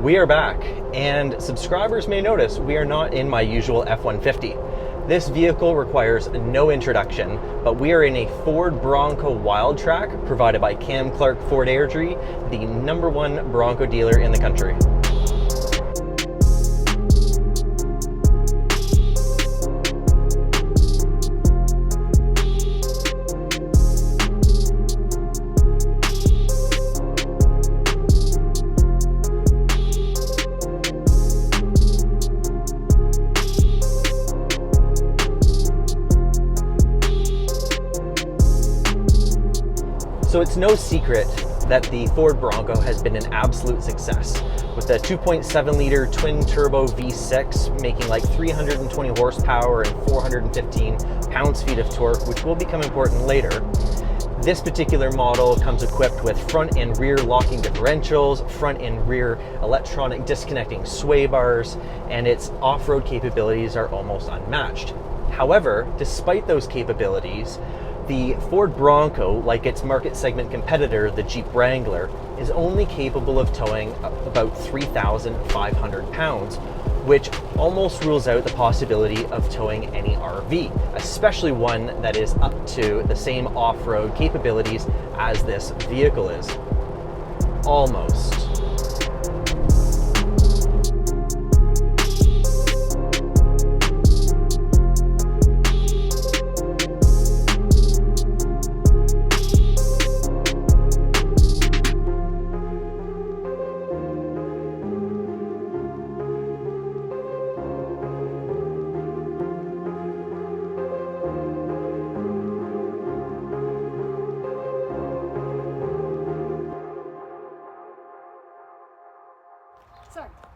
We are back, and subscribers may notice we are not in my usual F-150. This vehicle requires no introduction, but we are in a Ford Bronco Wildtrak provided by Cam Clark Ford Airdrie, the #1 Bronco dealer in the country. So it's no secret that the Ford Bronco has been an absolute success, with a 2.7-liter twin-turbo V6 making like 320 horsepower and 415 pounds-feet of torque, which will become important later. This particular model comes equipped with front and rear locking differentials, front and rear electronic disconnecting sway bars, and its off-road capabilities are almost unmatched. However, despite those capabilities, the Ford Bronco, like its market segment competitor, the Jeep Wrangler, is only capable of towing about 3,500 pounds, which almost rules out the possibility of towing any RV, especially one that is up to the same off-road capabilities as this vehicle is. Almost.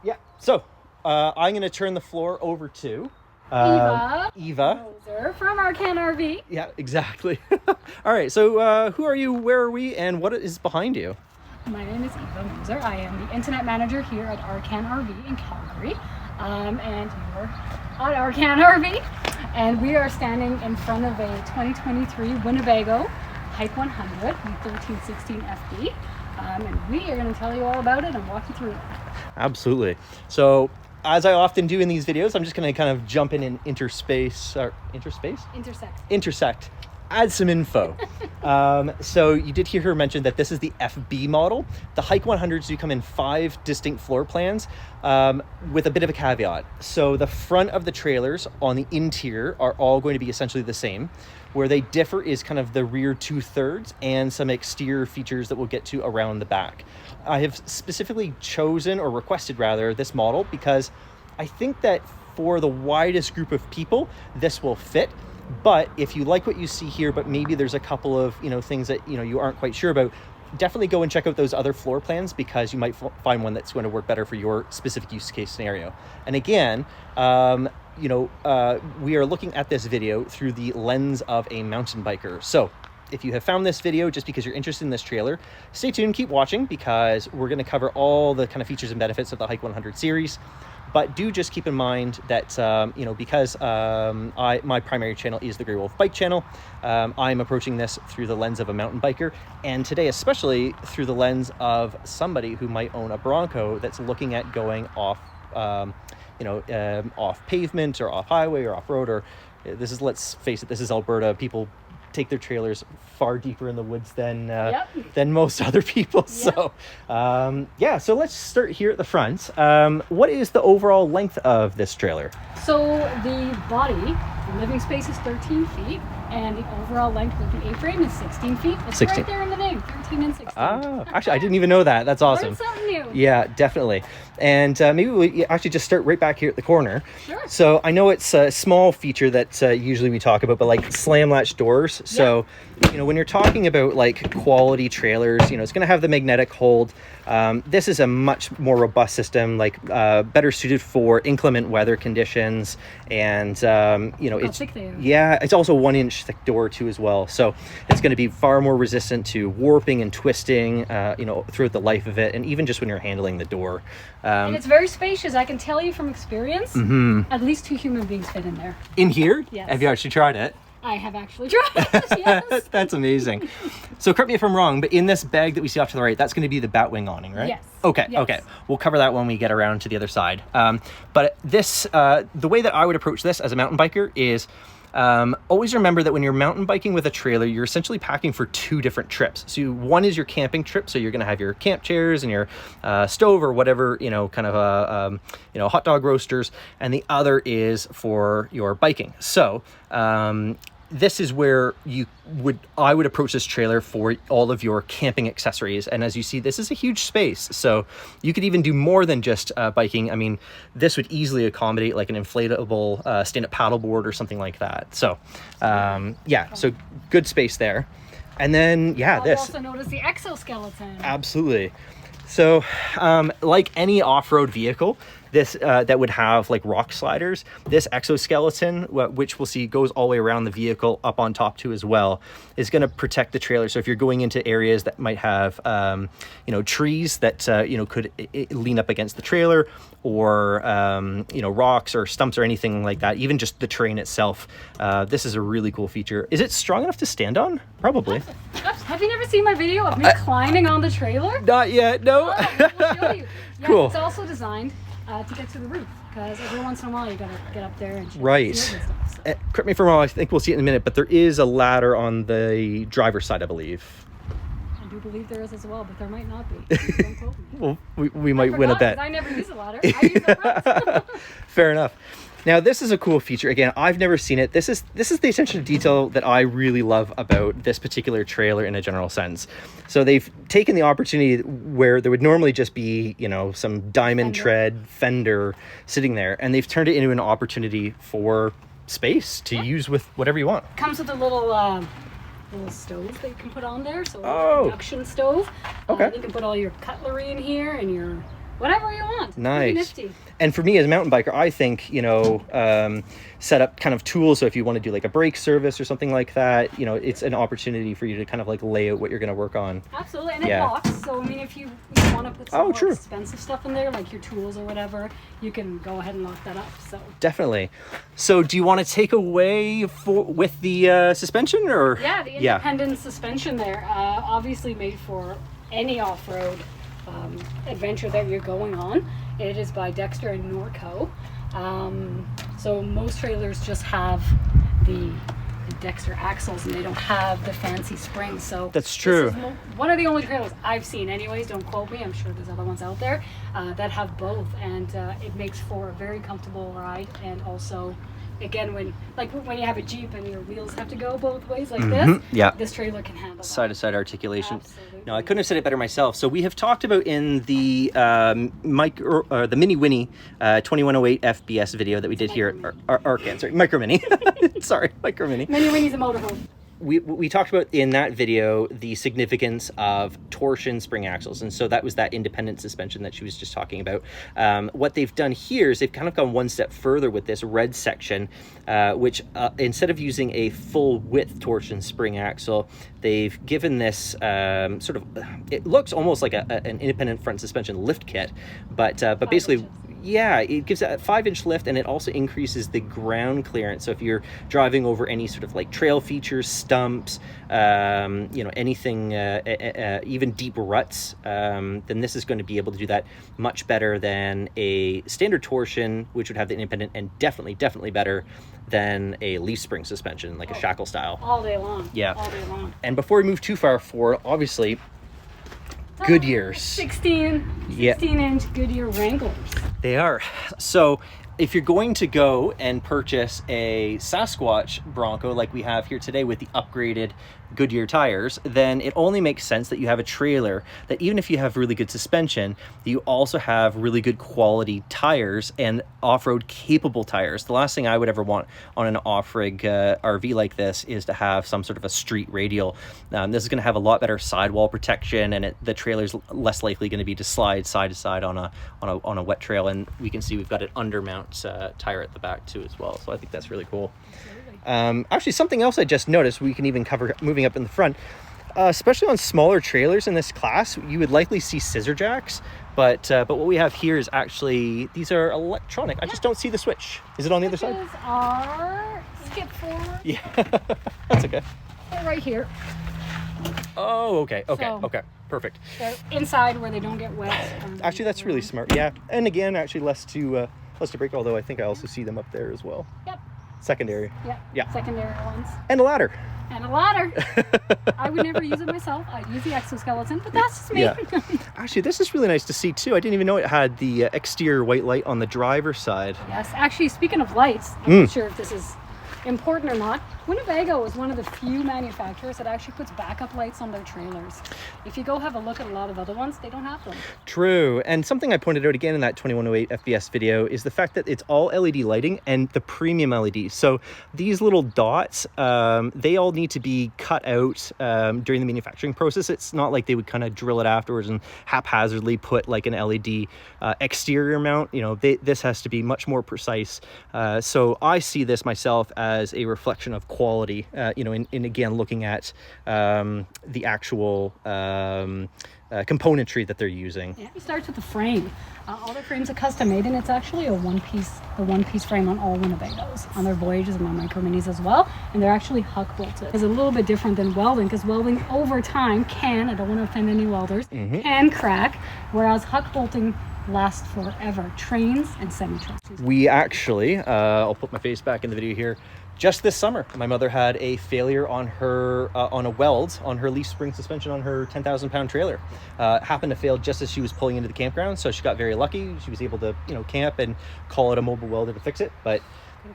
Yeah, so I'm going to turn the floor over to Eva from Arcan RV. Yeah, exactly. All right, so who are you, where are we, and what is behind you? My name is Eva Moser. I am the internet manager here at Arcan RV in Calgary. And you're on Arcan RV. And we are standing in front of a 2023 Winnebago Hike 100 1316 FD. And we are going to tell you all about it and walk you through it. Absolutely. So, as I often do in these videos, I'm just going to kind of jump in and intersect, add some info. So you did hear her mention that this is the FB model. The Hike 100s do come in 5 distinct floor plans, with a bit of a caveat. So the front of the trailers on the interior are all going to be essentially the same. Where they differ is kind of the rear 2/3 and some exterior features that we'll get to around the back. I have specifically chosen, or requested rather, this model because I think that for the widest group of people, this will fit. But if you like what you see here, but maybe there's a couple of things that you aren't quite sure about, definitely go and check out those other floor plans because you might find one that's going to work better for your specific use case scenario. And again, we are looking at this video through the lens of a mountain biker. So if you have found this video just because you're interested in this trailer, stay tuned, keep watching, because we're going to cover all the kind of features and benefits of the Hike 100 series. But do just keep in mind that, because my primary channel is the Grey Wolf Bike channel, I'm approaching this through the lens of a mountain biker, and today especially through the lens of somebody who might own a Bronco that's looking at going off, off pavement or off highway or off road, or let's face it, this is Alberta. People take their trailers far deeper in the woods than most other people. Yep. So so let's start here at the front. What is the overall length of this trailer? So the body, the living space is 13 feet, and the overall length of the A-frame is 16 feet. It's 16. Right there in the name, 13 and 16. Actually, I didn't even know that. That's awesome. Learn something new. Yeah, definitely. And maybe we actually just start right back here at the corner. Sure. So I know it's a small feature that usually we talk about, but like slam latch doors. So, when you're talking about like quality trailers, it's going to have the magnetic hold. This is a much more robust system, like better suited for inclement weather conditions. And, it's thick they are. Yeah, it's also 1-inch thick door too as well. So it's going to be far more resistant to warping and twisting, throughout the life of it. And even just when you're handling the door. And it's very spacious. I can tell you from experience, at least 2 human beings fit in there. In here? Yes. Have you actually tried it? I have actually tried it, yes. That's amazing. So correct me if I'm wrong, but in this bag that we see off to the right, that's going to be the Batwing awning, right? Yes. Okay, Yes. okay. We'll cover that when we get around to the other side. But this, the way that I would approach this as a mountain biker is always remember that when you're mountain biking with a trailer, you're essentially packing for 2 different trips. So one is your camping trip. So you're going to have your camp chairs and your stove or whatever, kind of, hot dog roasters. And the other is for your biking. So, this is where I would approach this trailer for all of your camping accessories. And as you see, this is a huge space. So you could even do more than just biking. I mean, this would easily accommodate like an inflatable stand-up paddleboard or something like that. So so good space there. And then, You also notice the exoskeleton. Absolutely. So like any off-road vehicle, this that would have like rock sliders, this exoskeleton, which we'll see goes all the way around the vehicle up on top too as well, is going to protect the trailer. So if you're going into areas that might have trees that could lean up against the trailer, or rocks or stumps or anything like that, even just the terrain itself, this is a really cool feature. Is it strong enough to stand on? Probably. Have you never seen my video of me climbing on the trailer? Not yet, no. We'll show you. Yeah, Cool. It's also designed to get to the roof, because every once in a while you gotta get up there and check Right. the field and stuff, so. Correct me if I'm wrong, I think we'll see it in a minute, but there is a ladder on the driver's side, I believe. I do believe there is as well, but there might not be. Don't quote me. Well, we might win a bet. I never use a ladder. I use the front. Fair enough. Now, this is a cool feature. Again, I've never seen it. This is the attention to detail that I really love about this particular trailer in a general sense. So they've taken the opportunity where there would normally just be, some diamond tread fender sitting there, and they've turned it into an opportunity for space to use with whatever you want. Comes with a little stove that you can put on there, so Oh. induction stove. Okay. You can put all your cutlery in here and your whatever you want. Nice. Pretty nifty. And for me as a mountain biker, I think, set up kind of tools. So if you want to do like a brake service or something like that, it's an opportunity for you to kind of like lay out what you're going to work on. Absolutely. And Yeah. it locks. So, I mean, if you want to put some more true. expensive stuff in there, like your tools or whatever, you can go ahead and lock that up. So, Definitely. So do you want to take away with the suspension or? yeah, the independent suspension there, obviously made for any off-road adventure that you're going on. It is by Dexter and Norco. So most trailers just have the Dexter axles and they don't have the fancy springs. So That's true. This is one of the only trailers I've seen anyways, don't quote me, I'm sure there's other ones out there that have both, and it makes for a very comfortable ride. And also, again, when you have a Jeep and your wheels have to go both ways like this, this trailer can handle that. Side-to-side articulation. Absolutely. No, I couldn't have said it better myself. So we have talked about in the the Mini Winnie 2108 FBS video that we did here at Arcan. Sorry, Micro Mini. Sorry, Micro Mini. Mini Winnie's a motorhome. We talked about in that video the significance of torsion spring axles, and so that was that independent suspension that she was just talking about. What they've done here is they've kind of gone one step further with this red section, which instead of using a full width torsion spring axle, they've given this it looks almost like an independent front suspension lift kit, but basically. Yeah, it gives a 5-inch lift, and it also increases the ground clearance. So if you're driving over any sort of like trail features, stumps, anything, even deep ruts, then this is going to be able to do that much better than a standard torsion, which would have the independent, and definitely better than a leaf spring suspension, like a shackle style. All day long. Yeah. All day long. And before we move too far forward, obviously, Goodyears. 16-inch Goodyear Wranglers. They are. So if you're going to go and purchase a Sasquatch Bronco like we have here today with the upgraded Goodyear tires, then it only makes sense that you have a trailer that, even if you have really good suspension, you also have really good quality tires and off-road capable tires. The last thing I would ever want on an off-rig RV like this is to have some sort of a street radial. This is going to have a lot better sidewall protection, and the trailer's less likely going to be to slide side to side on a wet trail. And we can see we've got an undermount tire at the back too as well. So I think that's really cool. Actually, something else I just noticed we can even cover moving up in the front, especially on smaller trailers in this class, you would likely see scissor jacks, but what we have here is actually, these are electronic. I just don't see the switch. Is it on the other side? Switches are skip forward. Yeah, that's okay. They're right here. Oh, okay, okay, So- okay, perfect. They're inside where they don't get wet. Actually, that's really smart. Yeah, and again, actually less to break. Although I think I also see them up there as well. Yep. Secondary. Yep. Yeah. Secondary ones. And a ladder. And a ladder. I would never use it myself. I'd use the exoskeleton, but that's just me. Yeah. Actually, this is really nice to see too. I didn't even know it had the exterior white light on the driver's side. Yes. Actually, speaking of lights, I'm not sure if this is important or not. Winnebago is one of the few manufacturers that actually puts backup lights on their trailers. If you go have a look at a lot of other ones, they don't have them. True. And something I pointed out again in that 2108 FBS video is the fact that it's all LED lighting and the premium LED. So these little dots, they all need to be cut out during the manufacturing process. It's not like they would kind of drill it afterwards and haphazardly put like an LED exterior mount. You know, this has to be much more precise. So I see this myself as a reflection of quality, you know, in again, looking at the actual componentry that they're using. Yeah, it starts with the frame. All their frames are custom made, and it's actually a one-piece frame on all Winnebagos, on their Voyages and their Micro Minis as well. And they're actually huck bolted. It's a little bit different than welding, because welding over time can, I don't want to offend any welders, can crack, whereas huck bolting lasts forever. Trains and semi-trucks. We actually, I'll put my face back in the video here. Just this summer, my mother had a failure on her, on a weld on her leaf spring suspension on her 10,000-pound trailer. Happened to fail just as she was pulling into the campground, so she got very lucky. She was able to, you know, camp and call it a mobile welder to fix it. But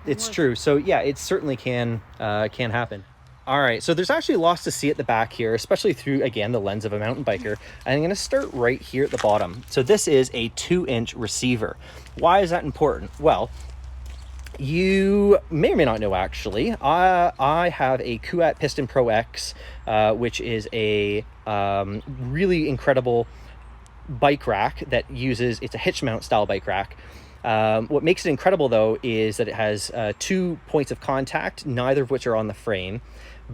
it's true. So yeah, it certainly can happen. All right, so there's actually lots to see at the back here, especially through, again, the lens of a mountain biker. And I'm gonna start right here at the bottom. So this is a 2-inch receiver. Why is that important? Well, you may or may not know, actually, I have a Cassette Piston Pro X, which is a really incredible bike rack that uses, it's a hitch mount style bike rack. What makes it incredible, though, is that it has 2 points of contact, neither of which are on the frame.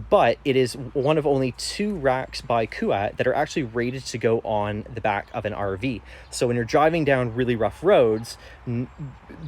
But it is one of only 2 racks by Cassette that are actually rated to go on the back of an RV. So when you're driving down really rough roads,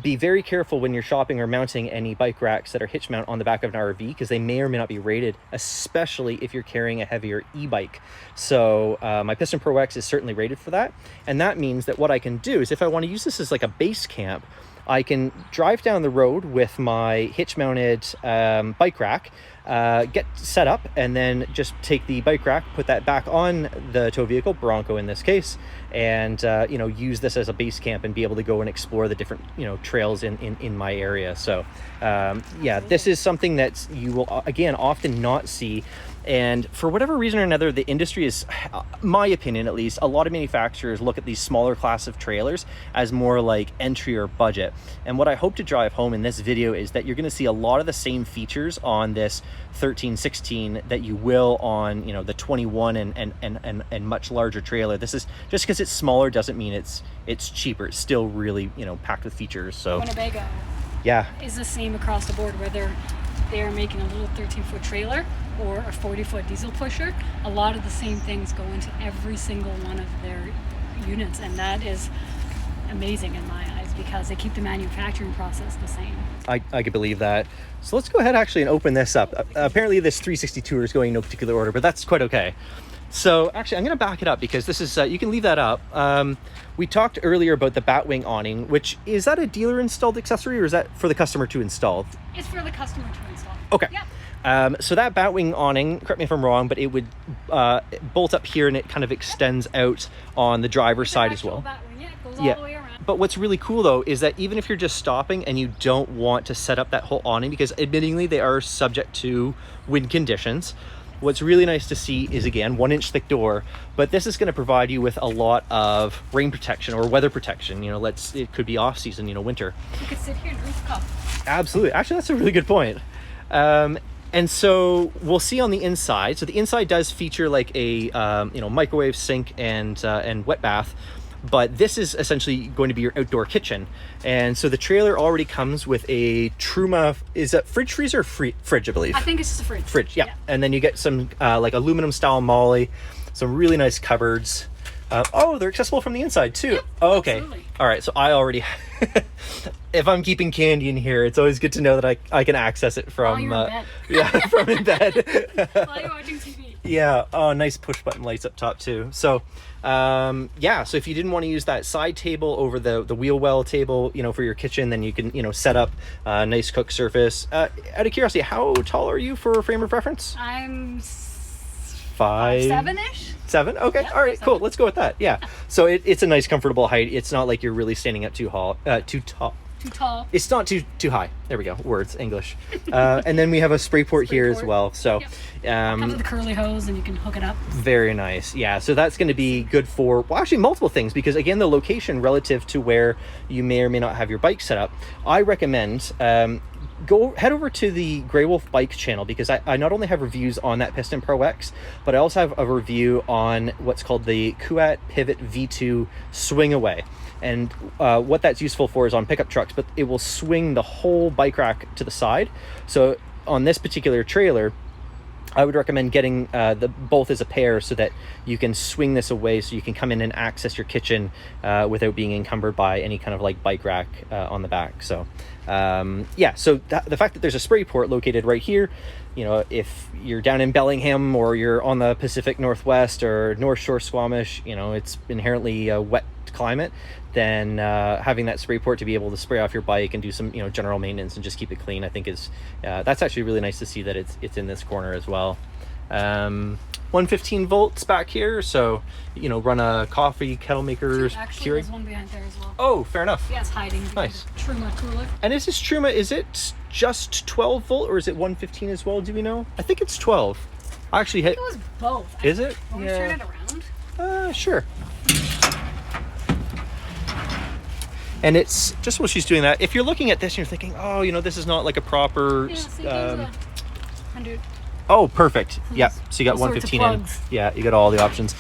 be very careful when you're shopping or mounting any bike racks that are hitch mount on the back of an RV, because they may or may not be rated, especially if you're carrying a heavier e-bike. So my Piston Pro X is certainly rated for that. And that means that what I can do is, if I want to use this as like a base camp, I can drive down the road with my hitch mounted bike rack, get set up, and then just take the bike rack, put that back on the tow vehicle, Bronco in this case, and you know, use this as a base camp and be able to go and explore the different, you know, trails in my area. So yeah, this is something that you will again often not see. And for whatever reason or another, the industry is, my opinion at least, a lot of manufacturers look at these smaller class of trailers as more like entry or budget. And what I hope to drive home in this video is that you're going to see a lot of the same features on this 1316 that you will on, you know, the 21 and much larger trailer. This is just because it's smaller doesn't mean it's cheaper. It's still really, you know, packed with features. So Winnebago yeah, is the same across the board, whether they're making a little 13-foot trailer or a 40-foot diesel pusher. A lot of the same things go into every single one of their units, and that is amazing in my eyes, because they keep the manufacturing process the same. I could believe that. So let's go ahead actually and open this up. Apparently this 362 is going in no particular order, but that's quite okay. So actually, I'm going to back it up, because this is, you can leave that up. We talked earlier about the Batwing awning, which, is that a dealer installed accessory, or is that for the customer to install? It's for the customer to install. Okay. Yep. So that Batwing awning, correct me if I'm wrong, but it would bolt up here and it kind of extends out on the driver's side as well. Batwing, yeah, it goes all the way around. But what's really cool though is that even if you're just stopping and you don't want to set up that whole awning, because admittingly they are subject to wind conditions, what's really nice to see is, again, 1-inch thick door, but this is going to provide you with a lot of rain protection or weather protection. You know, it could be off season, you know, winter. You could sit here and drink a cup. Absolutely. Actually, that's a really good point. And so we'll see on the inside. So the inside does feature like a you know, microwave, sink, and wet bath. But this is essentially going to be your outdoor kitchen. And so the trailer already comes with a Truma, is that fridge freezer or fridge, I believe? I think it's just a fridge. Fridge, yeah. And then you get some like aluminum style molly, some really nice cupboards. Oh, they're accessible from the inside too. Yep, oh, okay. absolutely. All right, so I already if I'm keeping candy in here, it's always good to know that I can access it from While you're in bed. yeah, from in bed. While you're watching TV. Yeah. Oh, nice push button lights up top too. So, yeah. So if you didn't want to use that side table over the wheel well table, you know, for your kitchen, then you can, you know, set up a nice cook surface. Out of curiosity, how tall are you for frame of reference? I'm 5'7"ish. 7? Okay. Yep, All right. 7. Cool. Let's go with that. Yeah. So it's a nice, comfortable height. It's not like you're really standing up too tall. Too tall. It's not too high. There we go. Words, English. And then we have a spray port here as well. So, Comes with a curly hose and you can hook it up. very nice. Yeah. So that's going to be good for, well, actually multiple things, because again, the location relative to where you may or may not have your bike set up, I recommend, head over to the Grey Wolf bike channel, because I not only have reviews on that Piston Pro X, but I also have a review on what's called the Kuat Pivot V2 Swing Away. And what that's useful for is on pickup trucks, but it will swing the whole bike rack to the side. So on this particular trailer, I would recommend getting both as a pair, so that you can swing this away, so you can come in and access your kitchen without being encumbered by any kind of like bike rack on the back. So yeah, so the fact that there's a spray port located right here, you know, if you're down in Bellingham or you're on the Pacific Northwest or North Shore Squamish, you know, it's inherently a wet climate, then having that spray port to be able to spray off your bike and do some, you know, general maintenance and just keep it clean, I think is that's actually really nice to see that it's in this corner as well. 115 volts back here, so, you know, run a coffee kettle maker. Actually, there's one behind there as well. Oh, fair enough. Yeah, it's hiding. Nice. Truma cooler. And is this Truma, is it just 12 volt or is it 115 as well? Do we know? I think it's 12. I actually hit. It was both. Is it? Want me to turn it around? Sure. And it's just while she's doing that, if you're looking at this and you're thinking, oh, you know, this is not like a proper. Yeah, see, there's 100. Oh, perfect. Yeah. So you got All sorts of 115 in. plugs. Yeah, you got all the options.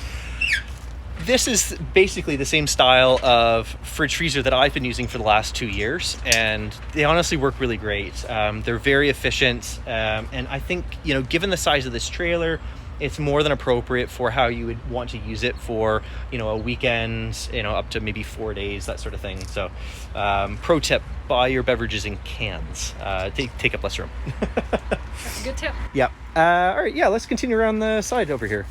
This is basically the same style of fridge freezer that I've been using for the last 2 years, and they honestly work really great. They're very efficient, and I think, you know, given the size of this trailer, it's more than appropriate for how you would want to use it for, you know, a weekend, you know, up to maybe 4 days, that sort of thing. So, pro tip: buy your beverages in cans. Take up less room. That's a good tip. Yeah. All right. Yeah. Let's continue around the side over here.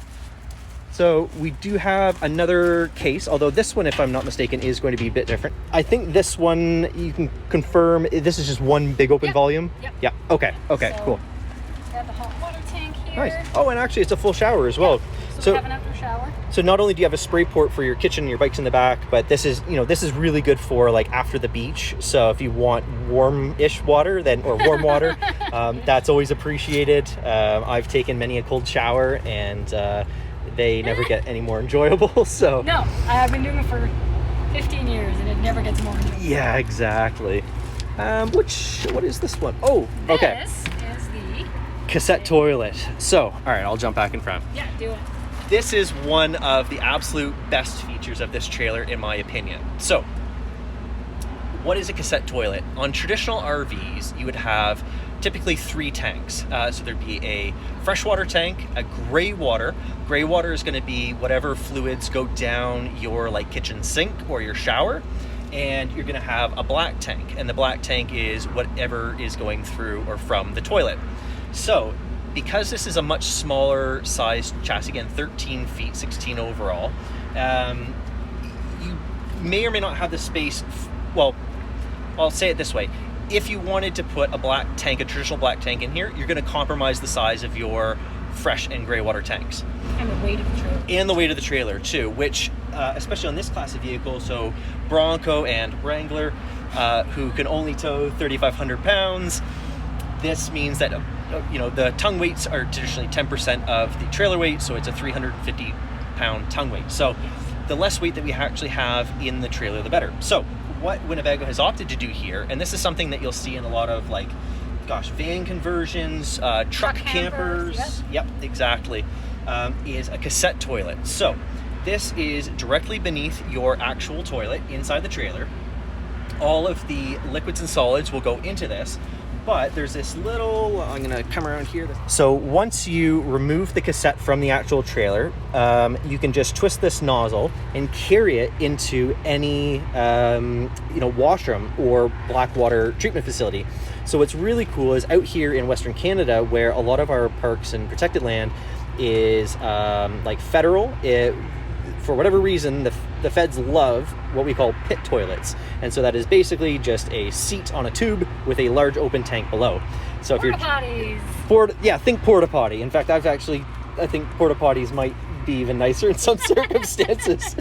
So we do have another case, although this one, if I'm not mistaken, is going to be a bit different. I think this one, you can confirm, this is just one big open volume? Yep. Yeah. Okay. Okay, So, cool. We have the hot water tank here. Nice. Oh, and actually it's a full shower as well. So we have an after shower. So not only do you have a spray port for your kitchen and your bike's in the back, but this is, you know, this is really good for like after the beach. So if you want warm-ish water, or warm water, that's always appreciated. I've taken many a cold shower, and they never get any more enjoyable. So No, I've been doing it for 15 years and it never gets more enjoyable. yeah, exactly. What is this one? Oh, okay. This is the Cassette toilet. So, all right, I'll jump back in front. Yeah, do it. This is one of the absolute best features of this trailer, in my opinion. So, what is a cassette toilet? On traditional RVs, you would have typically 3 tanks. So there'd be a freshwater tank, a gray water. Gray water is going to be whatever fluids go down your like kitchen sink or your shower. And you're going to have a black tank. And the black tank is whatever is going through or from the toilet. So because this is a much smaller size chassis, again, 13 feet, 16 overall, you may or may not have the space. Well, I'll say it this way. If you wanted to put a black tank, a traditional black tank in here, you're going to compromise the size of your fresh and gray water tanks. And the weight of the trailer. And the weight of the trailer too, which, especially on this class of vehicle, so Bronco and Wrangler, who can only tow 3,500 pounds, this means that, you know, the tongue weights are traditionally 10% of the trailer weight, so it's a 350 pound tongue weight. So the less weight that we actually have in the trailer, the better. So what Winnebago has opted to do here, and this is something that you'll see in a lot of like, van conversions, truck campers. Yep, exactly. Is a cassette toilet. So this is directly beneath your actual toilet inside the trailer. All of the liquids and solids will go into this, but there's this little, I'm gonna come around here. So once you remove the cassette from the actual trailer, you can just twist this nozzle and carry it into any, washroom or black water treatment facility. So what's really cool is out here in Western Canada, where a lot of our parks and protected land is like federal, for whatever reason, the feds love what we call pit toilets. And so that is basically just a seat on a tube with a large open tank below. So if Porta potties. Think porta potty. In fact, I think porta potties might be even nicer in some circumstances.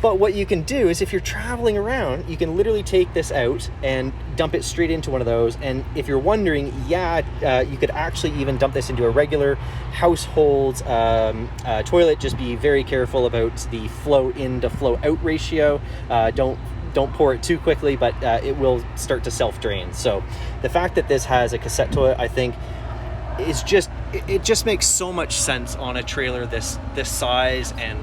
But what you can do is if you're traveling around, you can literally take this out and dump it straight into one of those. And if you're wondering, you could actually even dump this into a regular household toilet. Just be very careful about the flow in to flow out ratio. Don't pour it too quickly, but it will start to self-drain. So the fact that this has a cassette toilet, I think, is it just makes so much sense on a trailer this size and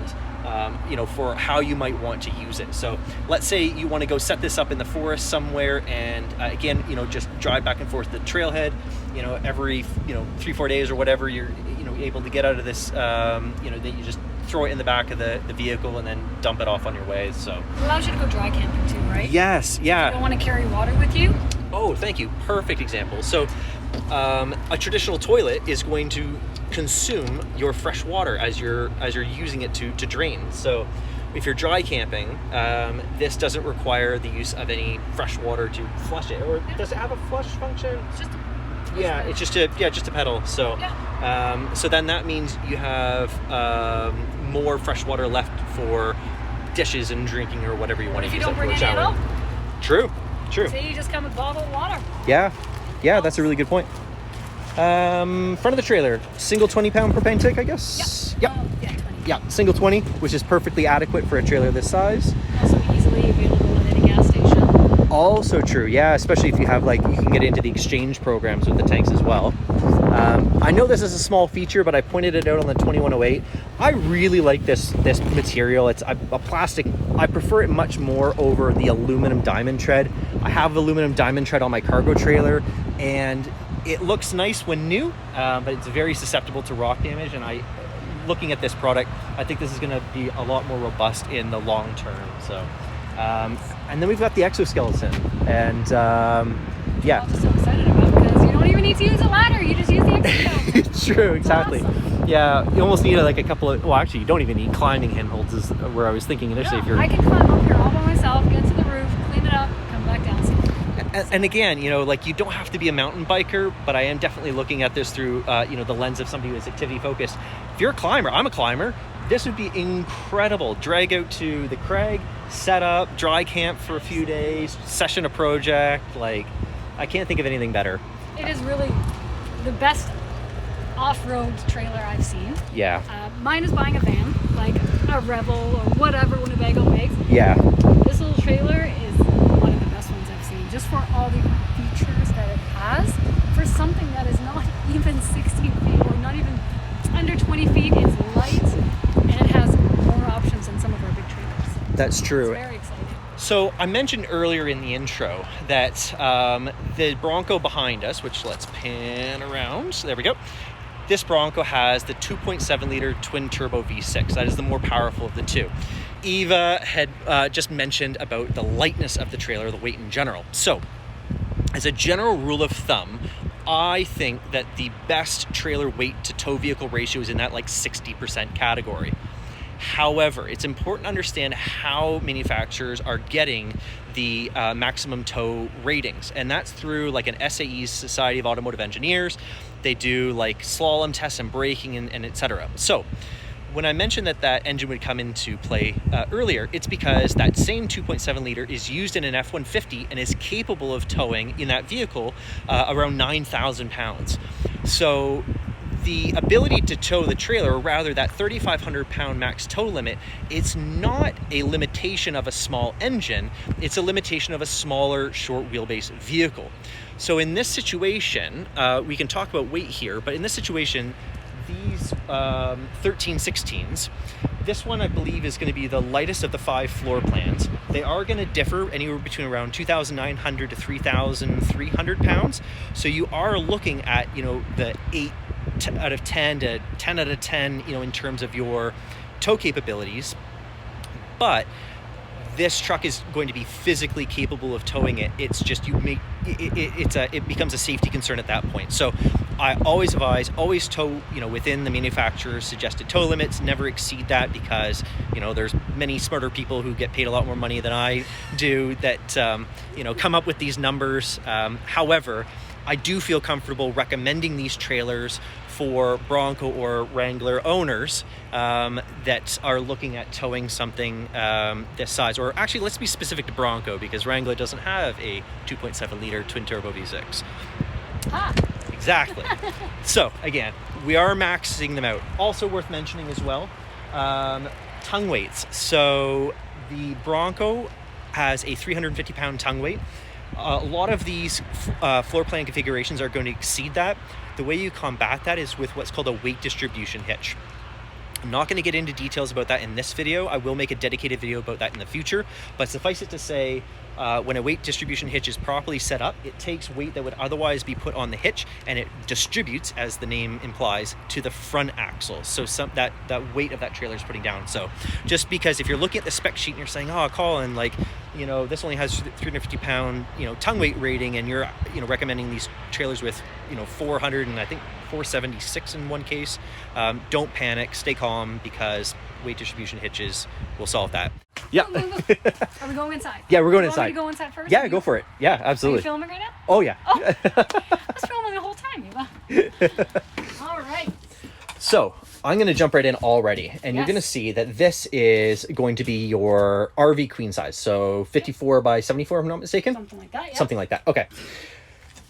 for how you might want to use it. So let's say you want to go set this up in the forest somewhere, and again, just drive back and forth the trailhead, every 3-4 days or whatever you're able to get out of this, then you just throw it in the back of the vehicle and then dump it off on your way. So it allows you to go dry camping too, right? Yes, yeah. You don't want to carry water with you? Oh, thank you. Perfect example. So a traditional toilet is going to consume your fresh water as you're using it to drain. So if you're dry camping, this doesn't require the use of any fresh water to flush it. Or does it have a flush function? It's just it's just a pedal. So so then that means you have more fresh water left for dishes and drinking or whatever you want to use it for a shower. If you don't bring any at all? True. So you just come with bottled water. Yeah, that's a really good point. Front of the trailer, single 20-pound propane tank, I guess? Yep. Yep. 20. Yeah, single 20, which is perfectly adequate for a trailer this size. Also easily available at any gas station. Also true, yeah, especially if you have you can get into the exchange programs with the tanks as well. I know this is a small feature, but I pointed it out on the 2108. I really like this material. It's a plastic. I prefer it much more over the aluminum diamond tread. I have aluminum diamond tread on my cargo trailer, and it looks nice when new, but it's very susceptible to rock damage. And looking at this product, I think this is going to be a lot more robust in the long term. So, and then we've got the exoskeleton, and I'm just so excited about it because you don't even need to use a ladder. You just use the exoskeleton. True, exactly. Awesome. Yeah, you almost need a couple of. Well, actually, you don't even need climbing handholds. Is where I was thinking initially. If you're, I can climb up here all by myself, get to the roof, clean it up, come back down. And again, you don't have to be a mountain biker, but I am definitely looking at this through, the lens of somebody who is activity focused. If you're a climber, I'm a climber, this would be incredible. Drag out to the crag, set up, dry camp for a few days, session a project. I can't think of anything better. It is really the best off-road trailer I've seen. Yeah. Mine is buying a van, like a Rebel or whatever Winnebago makes. Yeah. This little trailer is one of the best ones I've seen, just for all the features that it has. For something that is not even 16 feet or not even under 20 feet, it's light and it has more options than some of our big trailers. That's true. It's very exciting. So I mentioned earlier in the intro that the Bronco behind us, which let's pan around, so there we go. This Bronco has the 2.7 liter twin turbo V6. That is the more powerful of the two. Eva had just mentioned about the lightness of the trailer, the weight in general. So as a general rule of thumb, I think that the best trailer weight to tow vehicle ratio is in that 60% category. However, it's important to understand how manufacturers are getting the maximum tow ratings, and that's through an SAE, Society of Automotive Engineers. They do slalom tests and braking and etc. So when I mentioned that engine would come into play earlier, it's because that same 2.7 liter is used in an F-150 and is capable of towing in that vehicle around 9,000 pounds. So the ability to tow the trailer, or rather that 3,500 pound max tow limit, it's not a limitation of a small engine, it's a limitation of a smaller short wheelbase vehicle. So in this situation, we can talk about weight here, but in this situation, these 1316s, this one I believe is going to be the lightest of the 5 floor plans. They are going to differ anywhere between around 2,900 to 3,300 pounds. So you are looking at, you know, the 8 out of 10 to 10 out of 10, you know, in terms of your tow capabilities. But this truck is going to be physically capable of towing it. It's just it becomes a safety concern at that point. So I always advise, always tow, you know, within the manufacturer's suggested tow limits. Never exceed that, because, you know, there's many smarter people who get paid a lot more money than I do that, you know, come up with these numbers. However, I do feel comfortable recommending these trailers for Bronco or Wrangler owners that are looking at towing something this size. Or actually, let's be specific to Bronco, because Wrangler doesn't have a 2.7 liter twin turbo V6. Ah. Exactly. So again, we are maxing them out. Also worth mentioning as well, tongue weights. So the Bronco has a 350 pound tongue weight. A lot of these floor plan configurations are going to exceed that. The way you combat that is with what's called a weight distribution hitch. I'm not going to get into details about that in this video. I will make a dedicated video about that in the future, but suffice it to say, when a weight distribution hitch is properly set up, it takes weight that would otherwise be put on the hitch and it distributes, as the name implies, to the front axle. So that weight of that trailer is putting down. So just because if you're looking at the spec sheet and you're saying, oh, Colin, like, you know, this only has 350 pound, you know, tongue weight rating, and you're, you know, recommending these trailers with, you know, 400 and I think 476 in one case, don't panic, stay calm, because weight distribution hitches will solve that. Yeah. Are we going inside? Yeah, we're going you inside. Want me to go inside first? Yeah, go for it. Yeah, absolutely. Are you filming right now? Oh, yeah. Oh, I was filming the whole time, Eva. All right. So I'm going to jump right in already, and you're going to see that this is going to be your RV queen size. So 54 by 74, if I'm not mistaken. Something like that, yeah. Something like that. Okay.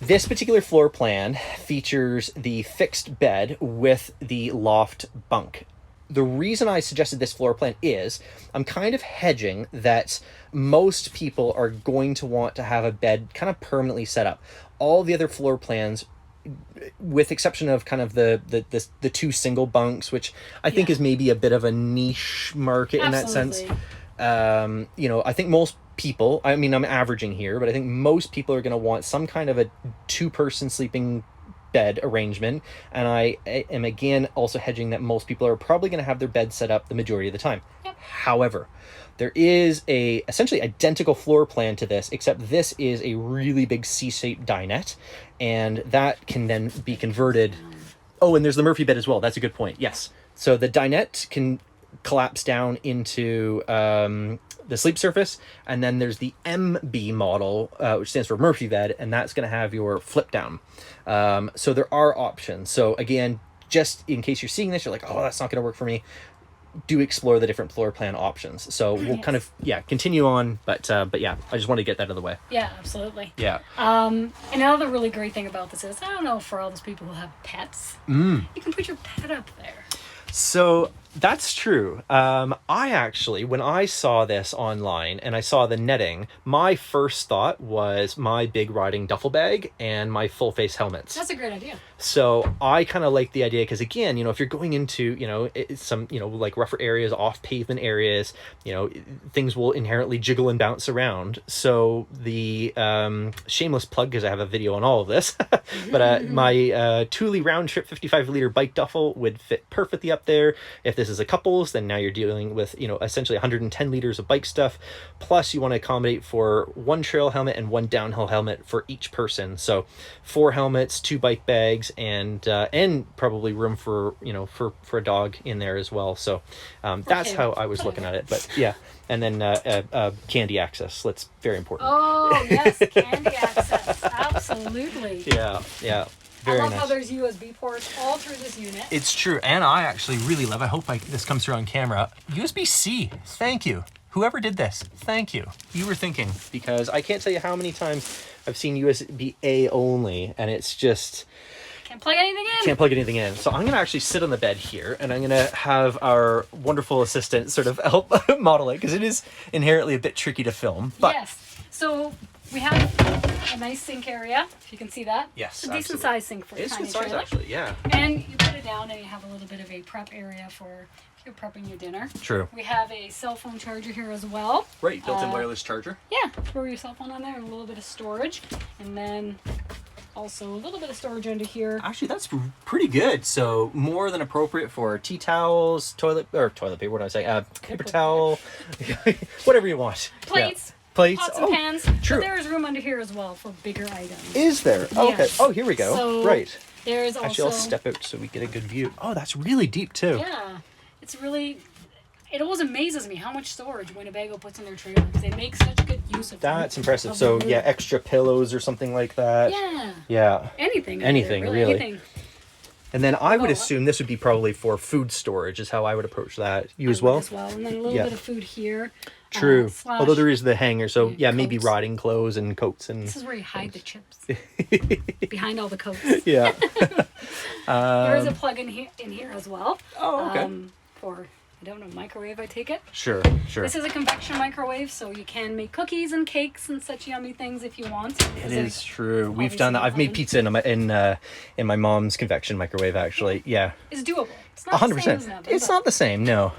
This particular floor plan features the fixed bed with the loft bunk. The reason I suggested this floor plan is I'm kind of hedging that most people are going to want to have a bed kind of permanently set up. All the other floor plans, with exception of kind of the 2 single bunks, which I think is maybe a bit of a niche market in that sense. You know, I think most people, I mean, I'm averaging here, but I think most people are going to want some kind of a 2-person sleeping bed arrangement. And I am again also hedging that most people are probably going to have their bed set up the majority of the time. Yep. However, there is a essentially identical floor plan to this, except this is a really big C-shaped dinette, and that can then be converted. Oh, and there's the Murphy bed as well. That's a good point. Yes. So the dinette can collapse down into the sleep surface, and then there's the MB model, which stands for Murphy bed, and that's going to have your flip down. So there are options. So again, just in case you're seeing this, you're like, oh, that's not going to work for me, do explore the different floor plan options. So we'll kind of continue on, but yeah, I just wanted to get that out of the way. Yeah, absolutely. Yeah. Another really great thing about this is, I don't know, for all those people who have pets, you can put your pet up there. So that's true. I actually, when I saw this online and I saw the netting, my first thought was my big riding duffel bag and my full face helmets. That's a great idea. So I kind of like the idea, because again, you know, if you're going into, you know, some, you know, like rougher areas, off pavement areas, you know, things will inherently jiggle and bounce around. So the shameless plug, because I have a video on all of this, but my Thule round trip 55 liter bike duffel would fit perfectly up there. If this is a couples, then now you're dealing with, you know, essentially 110 liters of bike stuff, plus you want to accommodate for 1 trail helmet and 1 downhill helmet for each person. So 4 helmets, 2 bike bags, and probably room for, you know, for a dog in there as well. So that's how I was looking at it. But yeah, and then candy access. That's very important. Oh yes, candy access, absolutely. Yeah. Very I love nice. how there's USB ports all through this unit. It's true, and I actually really love, I hope this comes through on camera, USB-C. Thank you. Whoever did this, thank you. You were thinking, because I can't tell you how many times I've seen USB-A only, and it's just... Can't plug anything in. Can't plug anything in. So I'm going to actually sit on the bed here, and I'm going to have our wonderful assistant sort of help model it, because it is inherently a bit tricky to film. But yes. So we have a nice sink area, if you can see that. Yes, it's a decent sized sink for a it's tiny good size, trailer. actually, yeah. And you put it down and you have a little bit of a prep area for if you're prepping your dinner. True. We have a cell phone charger here as well. Right, built-in wireless charger. Yeah, throw your cell phone on there and a little bit of storage. And then also a little bit of storage under here. Actually, that's pretty good. So more than appropriate for tea towels, toilet paper, what do I say? Paper towel, whatever you want. Plates. Yeah. Plates. Pots and pans. True. But there is room under here as well for bigger items. Is there? Oh, okay. Yes. Oh, here we go. So right. There's also... Actually, I'll step out so we get a good view. Oh, that's really deep too. Yeah. It's really... It always amazes me how much storage Winnebago puts in their trailers. They make such good use of them. That's impressive. So, yeah, extra pillows or something like that. Yeah. Yeah. Anything. Anything, really. Anything. And then I would assume this would be probably for food storage is how I would approach that. You as well? As well. And then a little bit of food here. True. Slash, although there is the hanger. So, yeah, maybe coats. rotting clothes and coats. And This is where you hide the chips. Behind all the coats. Yeah. There is a plug in here as well. Oh, okay. For, I don't know, microwave, I take it. Sure. This is a convection microwave, so you can make cookies and cakes and such yummy things if you want. It is true. We've done that. I've made pizza in my mom's convection microwave, actually. Yeah. It's doable. It's not 100%. the same as an oven, It's but not the same, no.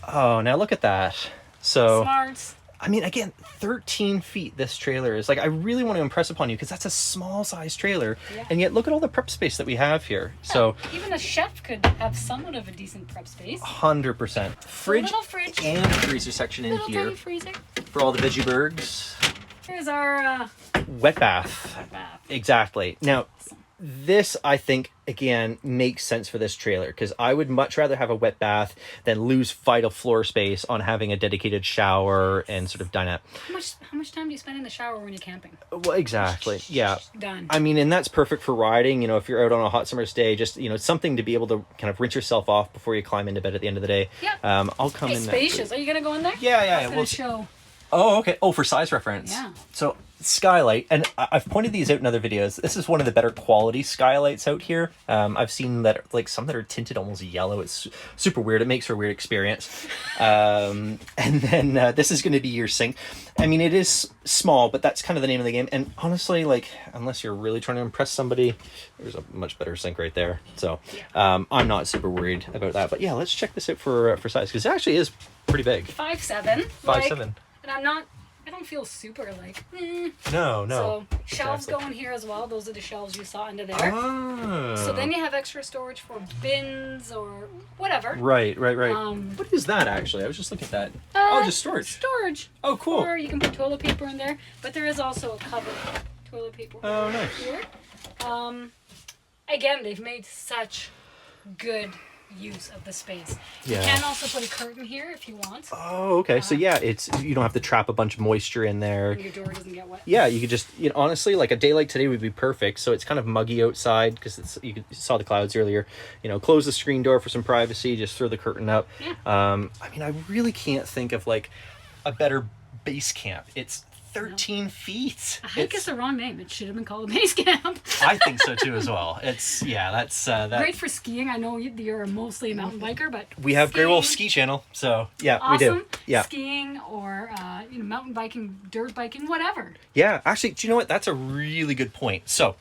Oh, now look at that. So, smart. I mean, again, 13 feet this trailer is. Like, I really want to impress upon you because that's a small size trailer. Yeah. And yet, look at all the prep space that we have here. So, Even a chef could have somewhat of a decent prep space. 100%. Fridge little fridge. and freezer section in Little here tiny freezer. for all the veggie bergs. Here's our Wet bath. bath. Exactly. Now, this, I think, again, makes sense for this trailer because I would much rather have a wet bath than lose vital floor space on having a dedicated shower and sort of dinette. How much time do you spend in the shower when you're camping? Well, exactly. Yeah. Done. I mean, and that's perfect for riding. You know, if you're out on a hot summer's day, just, you know, something to be able to kind of rinse yourself off before you climb into bed at the end of the day. Yeah. I'll come Hey, in. spacious. Are you gonna go in there? Yeah. We'll show. Oh, okay. Oh, for size reference. Yeah. So skylight, and I've pointed these out in other videos. This is one of the better quality skylights out here. I've seen that, like some that are tinted almost yellow. It's super weird. It makes for a weird experience. And then this is going to be your sink. I mean, it is small, but that's kind of the name of the game. And honestly, like, unless you're really trying to impress somebody, there's a much better sink right there. So I'm not super worried about that. But yeah, let's check this out for size because it actually is pretty big. 5'7". 5'7". And I don't feel super like. No. So shelves go in here as well. Those are the shelves you saw under there. Oh. So then you have extra storage for bins or whatever. Right. What is that actually? I was just looking at that. Just storage. Storage. Oh, cool. Or you can put toilet paper in there. But there is also a covered toilet paper. Oh, nice. Here. Again, they've made such good use of the space. Yeah. You can also put a curtain here if you want. Oh, okay. So yeah, you don't have to trap a bunch of moisture in there. And your door doesn't get wet. Yeah, you could just, you know, honestly, like a day like today would be perfect. So it's kind of muggy outside because you saw the clouds earlier. You know, close the screen door for some privacy. Just throw the curtain up. Yeah. I mean, I really can't think of like a better base camp. It's 13 feet. I think it's the wrong name. It should have been called a base camp. I think so too as well. That's that. Great for skiing. I know you're mostly a mountain biker, but We have Grey Wolf Ski Channel, so yeah, awesome. we do. Yeah. Skiing or mountain biking, dirt biking, whatever. Yeah, actually, do you know what? That's a really good point. So,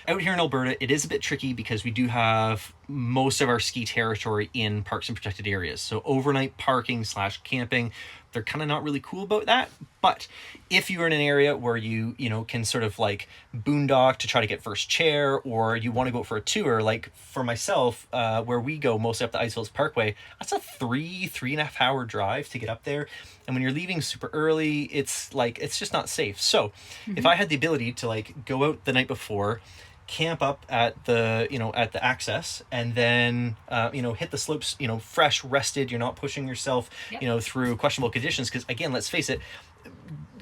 out here in Alberta, it is a bit tricky because we do have most of our ski territory in parks and protected areas. So overnight parking / camping, they're kind of not really cool about that. But if you're in an area where you can sort of like boondock to try to get first chair, or you want to go for a tour, like for myself, where we go mostly up the Ice Hills Parkway, that's a 3.5 hour drive to get up there. And when you're leaving super early, it's just not safe. So if I had the ability to like go out the night before, camp up at the access, and then hit the slopes fresh, rested, you're not pushing yourself through questionable conditions, because again, let's face it,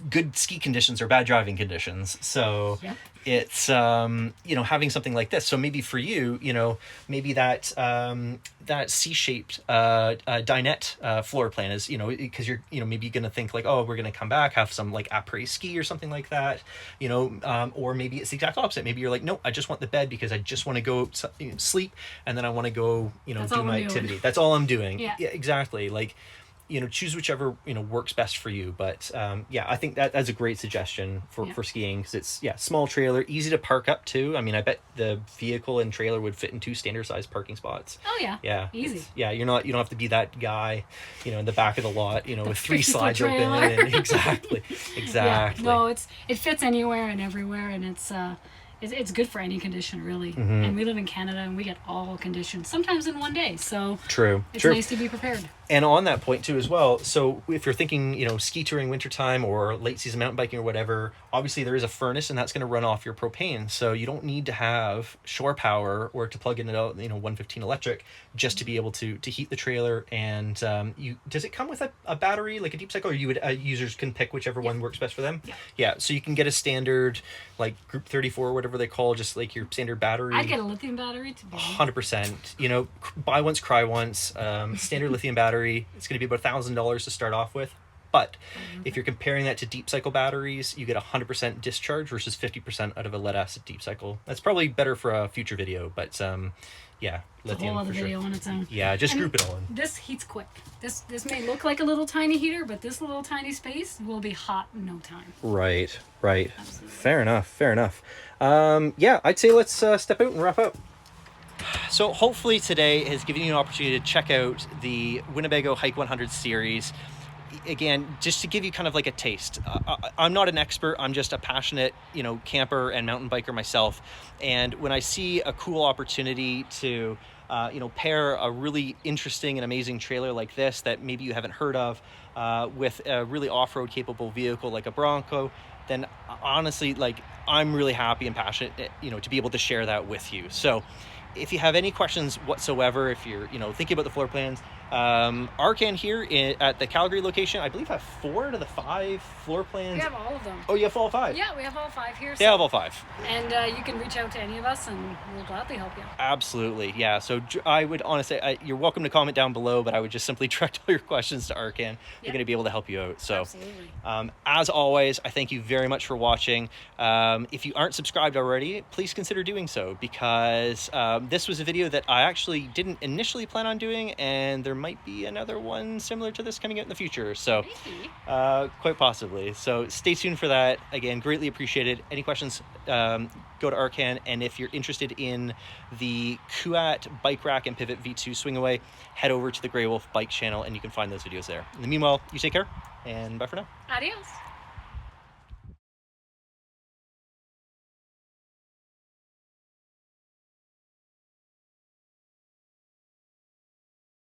good ski conditions are bad driving conditions. So it's having something like this. So maybe for you, maybe that C-shaped dinette floor plan is, because you're maybe gonna think like, oh, we're gonna come back, have some like après ski or something like that, or maybe it's the exact opposite. Maybe you're like, no, I just want the bed because I just want to go sleep, and then I want to go do my activity. That's all I'm doing. Yeah, exactly. Like, choose whichever, works best for you. But yeah, I think that's a great suggestion for skiing, because it's, small trailer, easy to park up too. I mean, I bet the vehicle and trailer would fit in 2 standard sized parking spots. Oh yeah. Yeah. Easy. You don't have to be that guy, in the back of the lot, with 3 slides open. trailer. And exactly. Yeah, no, it fits anywhere and everywhere, and it's good for any condition, really. And we live in Canada, and we get all conditions, sometimes in one day. So True. It's nice to be prepared. And on that point too as well, so if you're thinking, ski touring wintertime or late season mountain biking or whatever, obviously there is a furnace, and that's going to run off your propane. So you don't need to have shore power or to plug in a 115 electric just to be able to heat the trailer. And does it come with a battery, like a deep cycle, or users can pick whichever one works best for them? Yeah. So you can get a standard, like Group 34 or whatever they call, just like your standard battery. I'd get a lithium battery to be 100%. Buy once, cry once. Standard lithium battery. It's going to be about $1,000 to start off with. But if you're comparing that to deep cycle batteries, you get 100% discharge versus 50% out of a lead acid deep cycle. That's probably better for a future video, but yeah, lithium, a whole other for video sure. on its own. Yeah, just group it all in. This heats quick. This may look like a little tiny heater, but this little tiny space will be hot in no time. Right. Absolutely. Fair enough. Yeah, I'd say let's step out and wrap up. So hopefully today has given you an opportunity to check out the Winnebago Hike 100 series. Again, just to give you kind of like a taste. I'm not an expert. I'm just a passionate, camper and mountain biker myself. And when I see a cool opportunity to, pair a really interesting and amazing trailer like this that maybe you haven't heard of with a really off-road capable vehicle like a Bronco, then honestly, I'm really happy and passionate, to be able to share that with you. So if you have any questions whatsoever, if you're, thinking about the floor plans, Arcan here at the Calgary location, I believe have 4 out of the 5 floor plans. We have all of them. Oh, you have all 5? Yeah, we have all 5 here. They have all 5. And you can reach out to any of us, and we'll gladly help you. Absolutely, yeah. So I would honestly, you're welcome to comment down below, but I would just simply direct all your questions to Arcan. They're going to be able to help you out. So, absolutely. As always, I thank you very much for watching. If you aren't subscribed already, please consider doing so, because this was a video that I actually didn't initially plan on doing, and there might be another one similar to this coming out in the future. So, quite possibly. So stay tuned for that. Again, greatly appreciated. Any questions, go to Arcan. And if you're interested in the Kuat bike rack and pivot V2 swing away, head over to the Grey Wolf bike channel and you can find those videos there. In the meanwhile, you take care and bye for now. Adios.